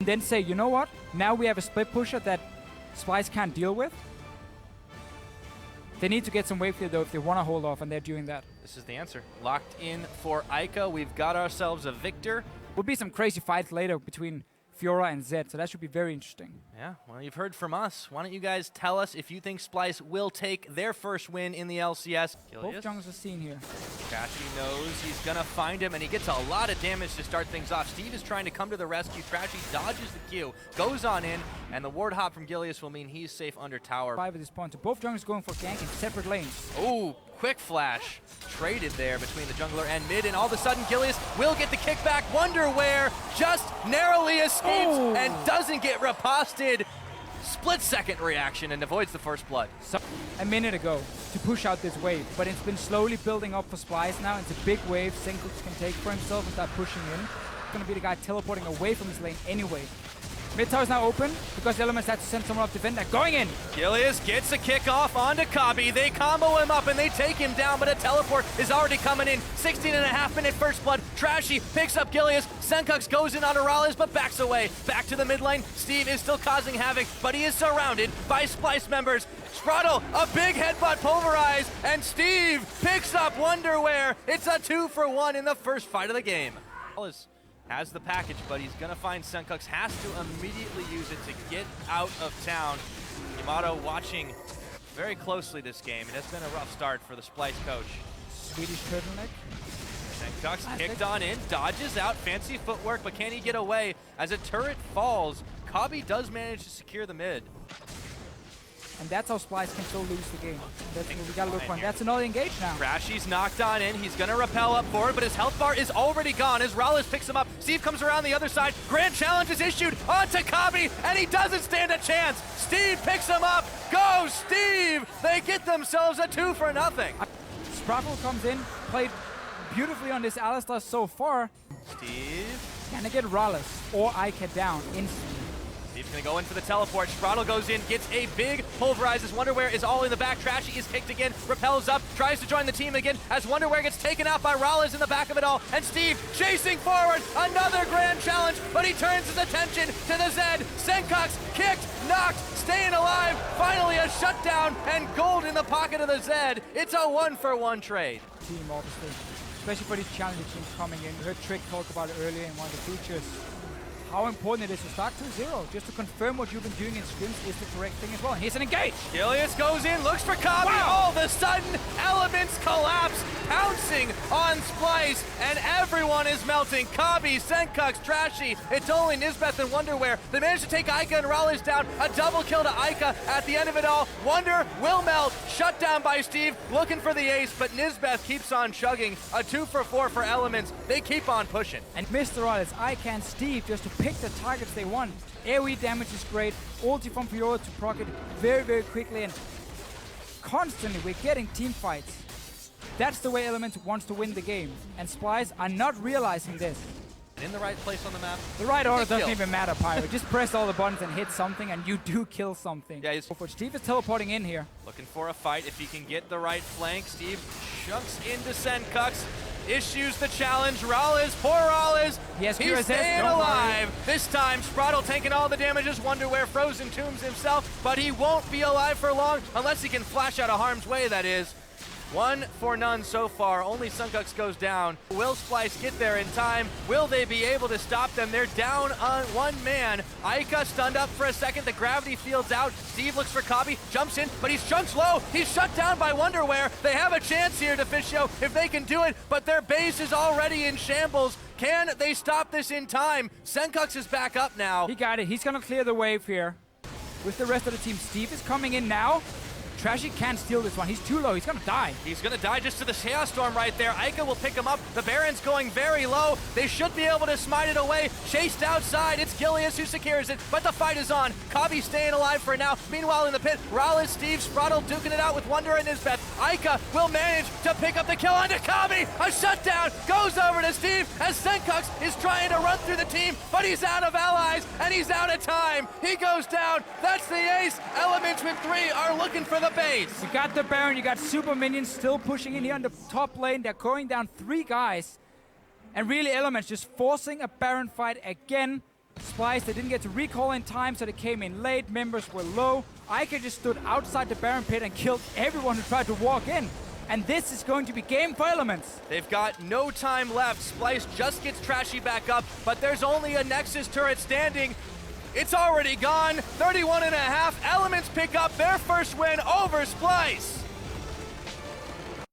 And then say, you know what? Now we have a split pusher that SPLYCE can't deal with. They need to get some wave clear though if they want to hold off, and they're doing that. This is the answer. Locked in for Eika. We've got ourselves a Viktor. Will be some crazy fights later between Fiora and Zed, so that should be very interesting. Yeah, well, you've heard from us. Why don't you guys tell us if you think SPLYCE will take their first win in the LCS? Both junglers are seen here. Trashy knows he's gonna find him, and he gets a lot of damage to start things off. Steve is trying to come to the rescue. Trashy dodges the Q, goes on in, and the ward hop from Gilius will mean he's safe under tower. 5 at this point, so both junglers going for gank in separate lanes. Oh, quick flash. Traded there between the jungler and mid, and all of a sudden Gilius will get the kickback. Wunderwear just narrowly escapes and doesn't get riposted. Split-second reaction and avoids the first blood. So, a minute ago to push out this wave, but it's been slowly building up for SPLYCE now. It's a big wave Sencux can take for himself and start pushing in. It's going to be the guy teleporting away from his lane anyway. Mid tower is now open because Elements had to send someone off defend. They're going in. Gilius gets a kick off onto Kobbe. They combo him up and they take him down, but a teleport is already coming in. 16.5-minute first blood. Trashy picks up Gilius. Sencux goes in on MrRalleZ, but backs away. Back to the mid lane. Steve is still causing havoc, but he is surrounded by SPLYCE members. Sprattel, a big headbutt pulverized, and Steve picks up Wunderwear. It's a 2-for-1 in the first fight of the game. Has the package, but he's gonna find Sencux, has to immediately use it to get out of town. Yamato watching very closely this game. It has been a rough start for the SPLYCE coach. Swedish turtleneck. Sencux kicked on in, dodges out, fancy footwork, but can he get away? As a turret falls, Kobbe does manage to secure the mid. And that's how SPLYCE can still lose the game. That's what we gotta look for. That's another engage now. Trashy's knocked on in. He's gonna rappel up forward, but his health bar is already gone as MrRalleZ picks him up. Steve comes around the other side. Grand challenge is issued onto Kobbe, and he doesn't stand a chance. Steve picks him up. Go, Steve! They get themselves a 2-for-0. Sprattel comes in, played beautifully on this Alistar so far. Steve. Gonna get MrRalleZ or Eika down instantly. Steve's gonna go in for the teleport. Sprattel goes in, gets a big pulverize as Wunderwear is all in the back. Trashy is kicked again, repels up, tries to join the team again as Wunderwear gets taken out by MrRalleZ in the back of it all. And Steve chasing forward, another grand challenge, but he turns his attention to the Zed. Sencux kicked, knocked, staying alive. Finally a shutdown and gold in the pocket of the Zed. It's a 1-for-1 trade. Team, obviously, especially for these challenger teams coming in. You heard Trick talk about it earlier in one of the features. How important it is to start 2-0, just to confirm what you've been doing in scrims is the correct thing as well. And here's an engage! Gilius goes in, looks for Kobbe. Wow. All of a sudden, Elements collapse, pouncing on SPLYCE, and everyone is melting. Kobbe, Sencux, Trashy, it's only Nisbeth and Wunderwear. They managed to take Eika and MrRalleZ down. A double kill to Eika at the end of it all. Wunder will melt, shut down by Steve, looking for the ace, but Nisbeth keeps on chugging. A 2-for-4 for Elements. They keep on pushing. And MrRalleZ, Eika and Steve just to pick the targets they want. AoE damage is great. Ulti from Fiora to proc it very, very quickly, and constantly we're getting team fights. That's the way Elements wants to win the game, and SPLYCE are not realizing this. In the right place on the map. The right order doesn't even matter, Pyro. Just press all the buttons and hit something, and you do kill something. Yeah, Steve is teleporting in here. Looking for a fight. If he can get the right flank, Steve chunks into Sencux. Issues the challenge. MrRalleZ, poor MrRalleZ. He's staying alive. This time, Sprattel taking all the damages. Wunderwear frozen tombs himself, but he won't be alive for long unless he can flash out of harm's way, that is. 1-for-0 so far. Only Sencux goes down. Will SPLYCE get there in time? Will they be able to stop them? They're down on one man. Eika stunned up for a second. The gravity field's out. Steve looks for Kobbe, jumps in, but he's chunked low. He's shut down by Wunderwear. They have a chance here to Fischio if they can do it, but their base is already in shambles. Can they stop this in time? Sencux is back up now. He got it. He's gonna clear the wave here with the rest of the team. Steve is coming in now. Trashy can't steal this one. He's too low. He's gonna die. He's gonna die just to the Chaos Storm right there. Eika will pick him up. The Baron's going very low. They should be able to smite it away. Chased outside. It's Gilius who secures it, but the fight is on. Kobbe staying alive for now. Meanwhile, in the pit, MrRalleZ, Steve, Sprattel duking it out with Wunder and Nisbeth. Eika will manage to pick up the kill onto Kobbe. A shutdown goes over to Steve as Sencux is trying to run through the team, but he's out of allies and he's out of time. He goes down. That's the ace. Elements with 3 are looking for the base. You got the Baron, you got super minions still pushing in here on the top lane. They're going down 3 guys. And really Elements just forcing a Baron fight again. SPLYCE, they didn't get to recall in time, so they came in late. Members were low. Eika just stood outside the Baron pit and killed everyone who tried to walk in. And this is going to be game for Elements. They've got no time left. SPLYCE just gets Trashy back up, but there's only a Nexus turret standing. It's already gone. 31.5. Elements pick up their first win over SPLYCE.